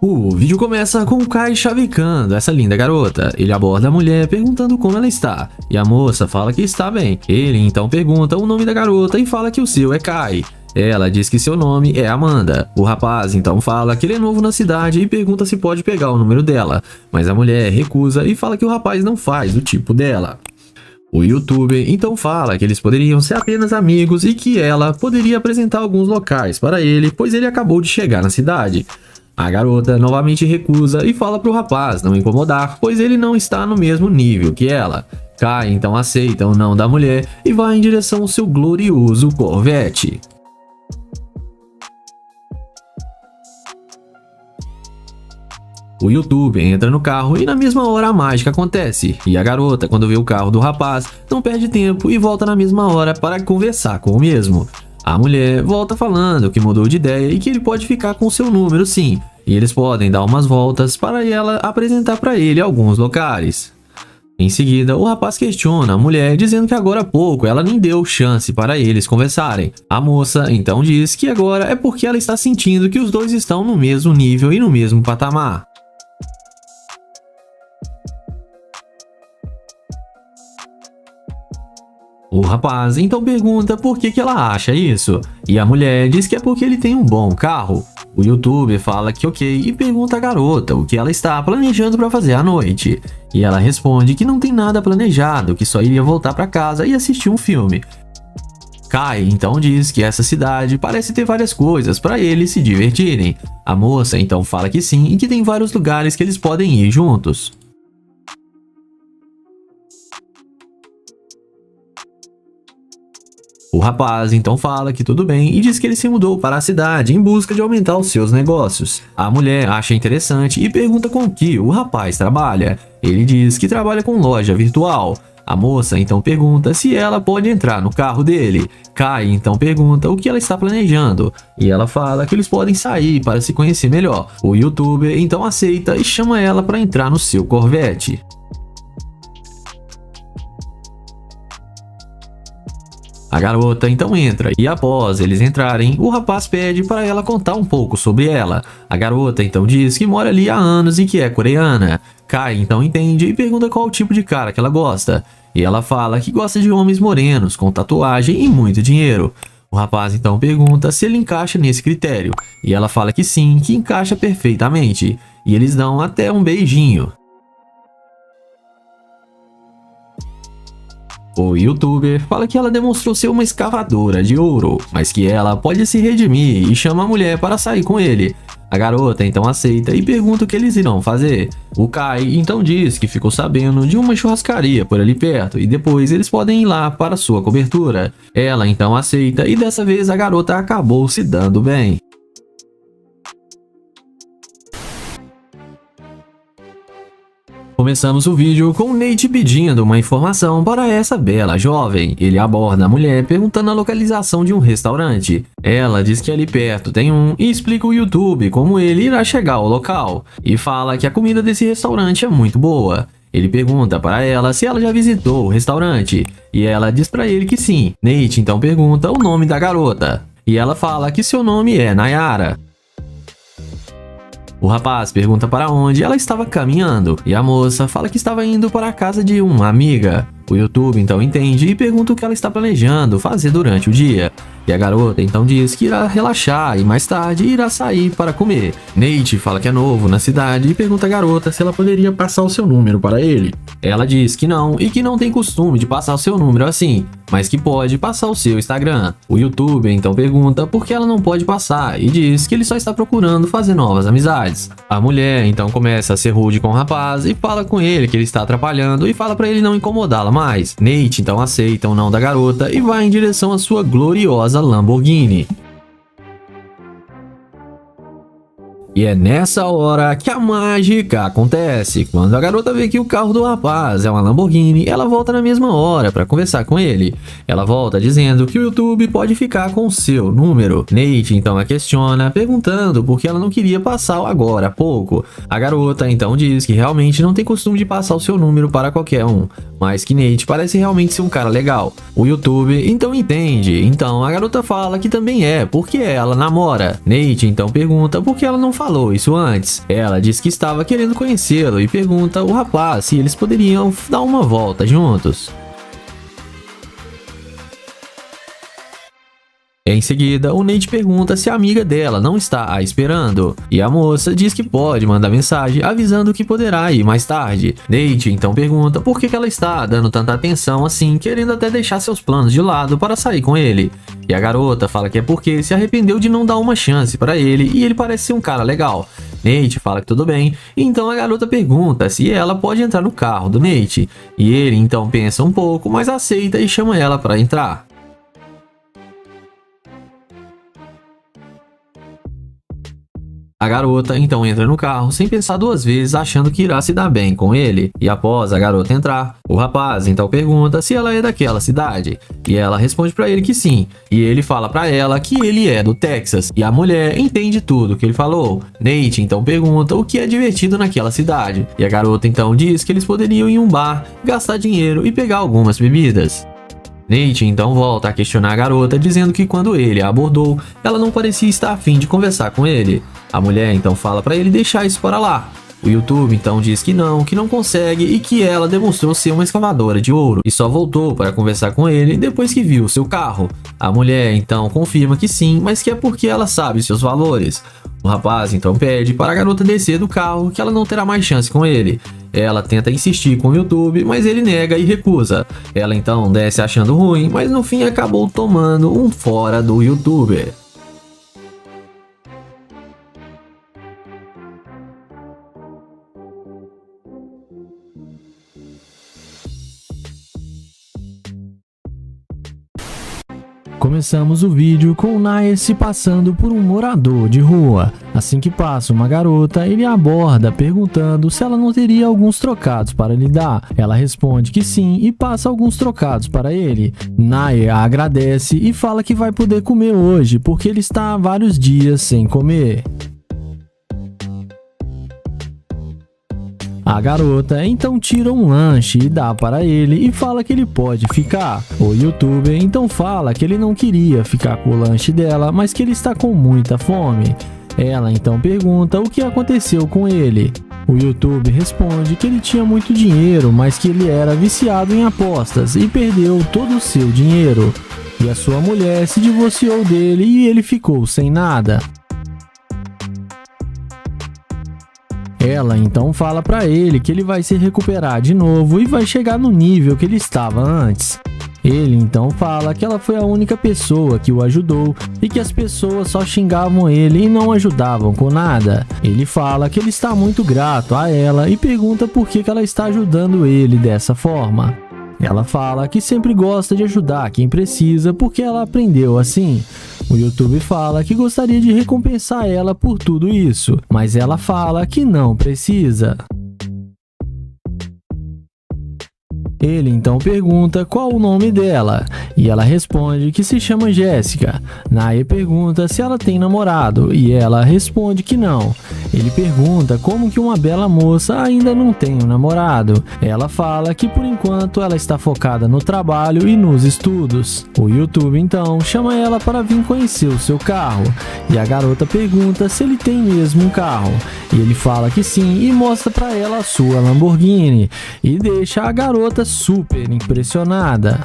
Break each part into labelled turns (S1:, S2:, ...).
S1: O vídeo começa com o Kai chavecando essa linda garota. Ele aborda a mulher perguntando como ela está, e a moça fala que está bem. Ele então pergunta o nome da garota e fala que o seu é Kai. Ela diz que seu nome é Amanda. O rapaz então fala que ele é novo na cidade e pergunta se pode pegar o número dela, mas a mulher recusa e fala que o rapaz não faz o tipo dela. O youtuber então fala que eles poderiam ser apenas amigos e que ela poderia apresentar alguns locais para ele, pois ele acabou de chegar na cidade. A garota novamente recusa e fala para o rapaz não incomodar, pois ele não está no mesmo nível que ela. Kai então aceita o não da mulher e vai em direção ao seu glorioso Corvette. O youtuber entra no carro e na mesma hora a mágica acontece, e a garota, quando vê o carro do rapaz, não perde tempo e volta na mesma hora para conversar com o mesmo. A mulher volta falando que mudou de ideia e que ele pode ficar com seu número sim, e eles podem dar umas voltas para ela apresentar para ele alguns locais. Em seguida, o rapaz questiona a mulher dizendo que agora há pouco ela nem deu chance para eles conversarem. A moça então diz que agora é porque ela está sentindo que os dois estão no mesmo nível e no mesmo patamar. O rapaz então pergunta por que ela acha isso, e a mulher diz que é porque ele tem um bom carro. O youtuber fala que ok e pergunta à garota o que ela está planejando para fazer à noite, e ela responde que não tem nada planejado, que só iria voltar para casa e assistir um filme. Kai então diz que essa cidade parece ter várias coisas para eles se divertirem. A moça então fala que sim e que tem vários lugares que eles podem ir juntos. O rapaz então fala que tudo bem e diz que ele se mudou para a cidade em busca de aumentar os seus negócios. A mulher acha interessante e pergunta com que o rapaz trabalha. Ele diz que trabalha com loja virtual. A moça então pergunta se ela pode entrar no carro dele. Kai então pergunta o que ela está planejando, e ela fala que eles podem sair para se conhecer melhor. O youtuber então aceita e chama ela para entrar no seu Corvette. A garota então entra e após eles entrarem, o rapaz pede para ela contar um pouco sobre ela. A garota então diz que mora ali há anos e que é coreana. Kai então entende e pergunta qual o tipo de cara que ela gosta. E ela fala que gosta de homens morenos, com tatuagem e muito dinheiro. O rapaz então pergunta se ele encaixa nesse critério. E ela fala que sim, que encaixa perfeitamente. E eles dão até um beijinho. O youtuber fala que ela demonstrou ser uma escavadora de ouro, mas que ela pode se redimir e chama a mulher para sair com ele. A garota então aceita e pergunta o que eles irão fazer. O Kai então diz que ficou sabendo de uma churrascaria por ali perto e depois eles podem ir lá para sua cobertura. Ela então aceita e dessa vez a garota acabou se dando bem. Começamos o vídeo com o Nate pedindo uma informação para essa bela jovem. Ele aborda a mulher perguntando a localização de um restaurante. Ela diz que ali perto tem um e explica o YouTube como ele irá chegar ao local. E fala que a comida desse restaurante é muito boa. Ele pergunta para ela se ela já visitou o restaurante. E ela diz para ele que sim. Nate então pergunta o nome da garota. E ela fala que seu nome é Nayara. O rapaz pergunta para onde ela estava caminhando e a moça fala que estava indo para a casa de uma amiga. O YouTube então entende e pergunta o que ela está planejando fazer durante o dia. E a garota então diz que irá relaxar e mais tarde irá sair para comer. Nate fala que é novo na cidade e pergunta à garota se ela poderia passar o seu número para ele. Ela diz que não e que não tem costume de passar o seu número assim, mas que pode passar o seu Instagram. O youtuber então pergunta por que ela não pode passar e diz que ele só está procurando fazer novas amizades. A mulher então começa a ser rude com o rapaz e fala com ele que ele está atrapalhando e fala para ele não incomodá-la mais. Nate então aceita o não da garota e vai em direção à sua gloriosa Lamborghini. E é nessa hora que a mágica acontece. Quando a garota vê que o carro do rapaz é uma Lamborghini, ela volta na mesma hora para conversar com ele. Ela volta dizendo que o YouTube pode ficar com o seu número. Nate então a questiona, perguntando por que ela não queria passar agora há pouco. A garota então diz que realmente não tem costume de passar o seu número para qualquer um. mas que Nate parece realmente ser um cara legal. O YouTube então entende, então a garota fala que também é, porque ela namora. Nate então pergunta por que ela não falou isso antes. Ela diz que estava querendo conhecê-lo e pergunta ao rapaz se eles poderiam dar uma volta juntos. Em seguida, o Nate pergunta se a amiga dela não está a esperando, e a moça diz que pode mandar mensagem avisando que poderá ir mais tarde. Nate então pergunta por que ela está dando tanta atenção assim, querendo até deixar seus planos de lado para sair com ele. E a garota fala que é porque se arrependeu de não dar uma chance para ele e ele parece ser um cara legal. Nate fala que tudo bem, então a garota pergunta se ela pode entrar no carro do Nate, e ele então pensa um pouco, mas aceita e chama ela para entrar. A garota então entra no carro sem pensar duas vezes, achando que irá se dar bem com ele. E após a garota entrar, o rapaz então pergunta se ela é daquela cidade. E ela responde para ele que sim. E ele fala para ela que ele é do Texas. E a mulher entende tudo que ele falou. Nate então pergunta o que é divertido naquela cidade. E a garota então diz que eles poderiam ir em um bar, gastar dinheiro e pegar algumas bebidas. Nate então volta a questionar a garota, dizendo que quando ele a abordou, ela não parecia estar a fim de conversar com ele. A mulher então fala para ele deixar isso para lá. O YouTube então diz que não consegue e que ela demonstrou ser uma escavadora de ouro e só voltou para conversar com ele depois que viu seu carro. A mulher então confirma que sim, mas que é porque ela sabe seus valores. O rapaz então pede para a garota descer do carro, que ela não terá mais chance com ele. Ela tenta insistir com o YouTube, mas ele nega e recusa. Ela então desce achando ruim, mas no fim acabou tomando um fora do YouTuber.
S2: Começamos o vídeo com o Nair se passando por um morador de rua. Assim que passa uma garota, ele a aborda perguntando se ela não teria alguns trocados para lhe dar. Ela responde que sim e passa alguns trocados para ele. Nair a agradece e fala que vai poder comer hoje porque ele está há vários dias sem comer. A garota então tira um lanche e dá para ele e fala que ele pode ficar. O YouTuber então fala que ele não queria ficar com o lanche dela, mas que ele está com muita fome. Ela então pergunta o que aconteceu com ele. O YouTube responde que ele tinha muito dinheiro, mas que ele era viciado em apostas e perdeu todo o seu dinheiro. E a sua mulher se divorciou dele e ele ficou sem nada. Ela então fala para ele que ele vai se recuperar de novo e vai chegar no nível que ele estava antes. Ele então fala que ela foi a única pessoa que o ajudou e que as pessoas só xingavam ele e não ajudavam com nada. Ele fala que ele está muito grato a ela e pergunta por que ela está ajudando ele dessa forma. Ela fala que sempre gosta de ajudar quem precisa porque ela aprendeu assim. O YouTube fala que gostaria de recompensar ela por tudo isso, mas ela fala que não precisa. Ele então pergunta qual o nome dela, e ela responde que se chama Jéssica. Nair pergunta se ela tem namorado, e ela responde que não. Ele pergunta como que uma bela moça ainda não tem um namorado. Ela fala que por enquanto ela está focada no trabalho e nos estudos. O YouTube então chama ela para vir conhecer o seu carro, e a garota pergunta se ele tem mesmo um carro. E ele fala que sim e mostra para ela a sua Lamborghini, e deixa a garota super impressionada.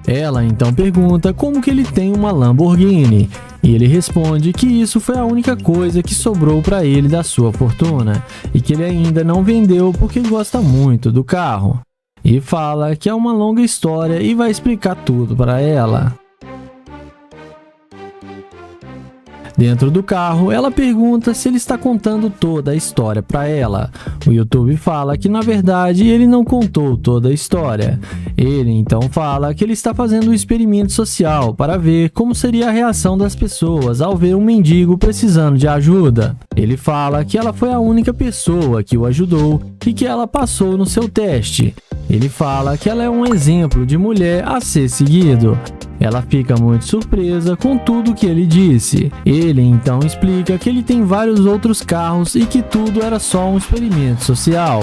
S2: Ela então pergunta como que ele tem uma Lamborghini, e ele responde que isso foi a única coisa que sobrou para ele da sua fortuna, e que ele ainda não vendeu porque gosta muito do carro. E fala que é uma longa história e vai explicar tudo para ela. Dentro do carro, ela pergunta se ele está contando toda a história para ela. O YouTube fala que na verdade ele não contou toda a história. Ele então fala que ele está fazendo um experimento social para ver como seria a reação das pessoas ao ver um mendigo precisando de ajuda. Ele fala que ela foi a única pessoa que o ajudou e que ela passou no seu teste. Ele fala que ela é um exemplo de mulher a ser seguido. Ela fica muito surpresa com tudo que ele disse. Ele então explica que ele tem vários outros carros e que tudo era só um experimento social.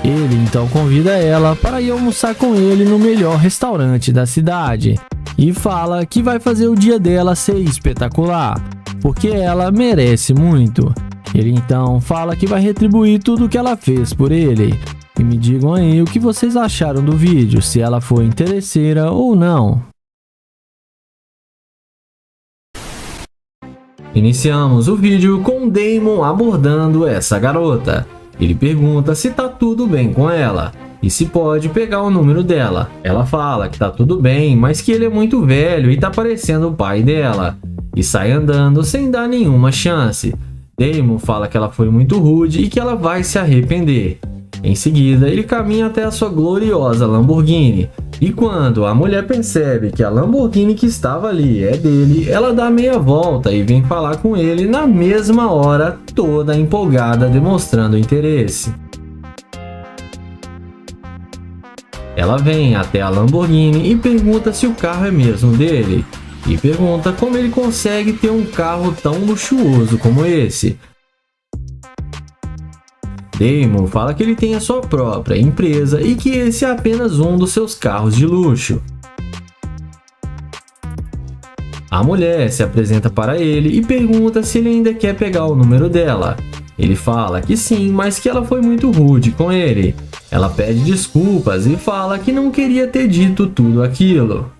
S2: Ele então convida ela para ir almoçar com ele no melhor restaurante da cidade e fala que vai fazer o dia dela ser espetacular, porque ela merece muito. Ele então fala que vai retribuir tudo o que ela fez por ele. E me digam aí o que vocês acharam do vídeo, se ela foi interesseira ou não.
S1: Iniciamos o vídeo com Damon abordando essa garota. Ele pergunta se tá tudo bem com ela e se pode pegar o número dela. Ela fala que tá tudo bem, mas que ele é muito velho e tá parecendo o pai dela. E sai andando sem dar nenhuma chance. Damon fala que ela foi muito rude e que ela vai se arrepender. Em seguida, ele caminha até a sua gloriosa Lamborghini. E quando a mulher percebe que a Lamborghini que estava ali é dele, ela dá meia volta e vem falar com ele na mesma hora, toda empolgada, demonstrando interesse. Ela vem até a Lamborghini e pergunta se o carro é mesmo dele. E pergunta como ele consegue ter um carro tão luxuoso como esse. Damon fala que ele tem a sua própria empresa e que esse é apenas um dos seus carros de luxo. A mulher se apresenta para ele e pergunta se ele ainda quer pegar o número dela. Ele fala que sim, mas que ela foi muito rude com ele. Ela pede desculpas e fala que não queria ter dito tudo aquilo.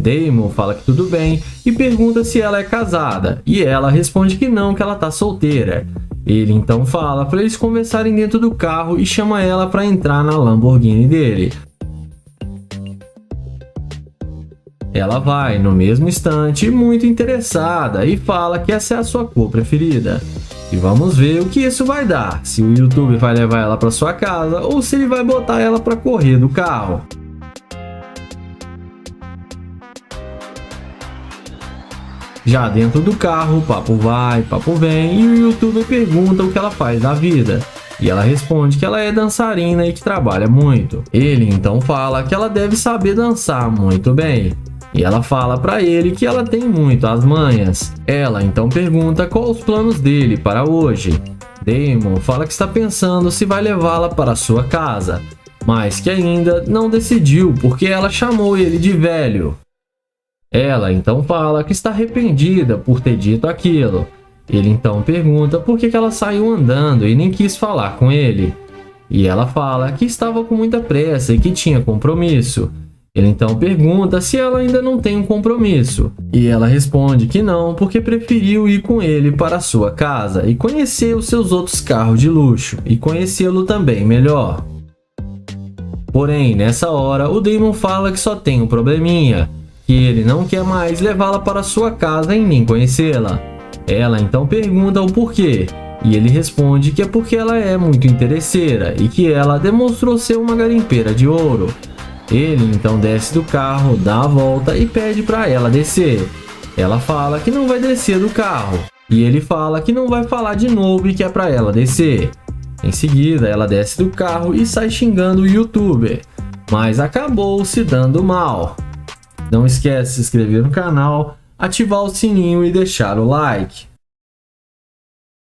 S1: Damon fala que tudo bem e pergunta se ela é casada, e ela responde que não, que ela tá solteira. Ele então fala para eles conversarem dentro do carro e chama ela para entrar na Lamborghini dele. Ela vai no mesmo instante, muito interessada, e fala que essa é a sua cor preferida. E vamos ver o que isso vai dar, se o YouTube vai levar ela para sua casa ou se ele vai botar ela para correr do carro. Já dentro do carro, papo vai, papo vem, e o YouTuber pergunta o que ela faz da vida. E ela responde que ela é dançarina e que trabalha muito. Ele então fala que ela deve saber dançar muito bem. E ela fala para ele que ela tem muito as manhas. Ela então pergunta quais os planos dele para hoje. Damon fala que está pensando se vai levá-la para sua casa, mas que ainda não decidiu porque ela chamou ele de velho. Ela então fala que está arrependida por ter dito aquilo. Ele então pergunta por que ela saiu andando e nem quis falar com ele. E ela fala que estava com muita pressa e que tinha compromisso. Ele então pergunta se ela ainda não tem um compromisso. E ela responde que não, porque preferiu ir com ele para a sua casa e conhecer os seus outros carros de luxo e conhecê-lo também melhor. Porém, nessa hora, o Damon fala que só tem um probleminha, que ele não quer mais levá-la para sua casa e nem conhecê-la. Ela então pergunta o porquê, e ele responde que é porque ela é muito interesseira e que ela demonstrou ser uma garimpeira de ouro. Ele então desce do carro, dá a volta e pede para ela descer. Ela fala que não vai descer do carro, e ele fala que não vai falar de novo e que é para ela descer. Em seguida, ela desce do carro e sai xingando o YouTuber, mas acabou se dando mal. Não esquece de se inscrever no canal, ativar o sininho e deixar o like.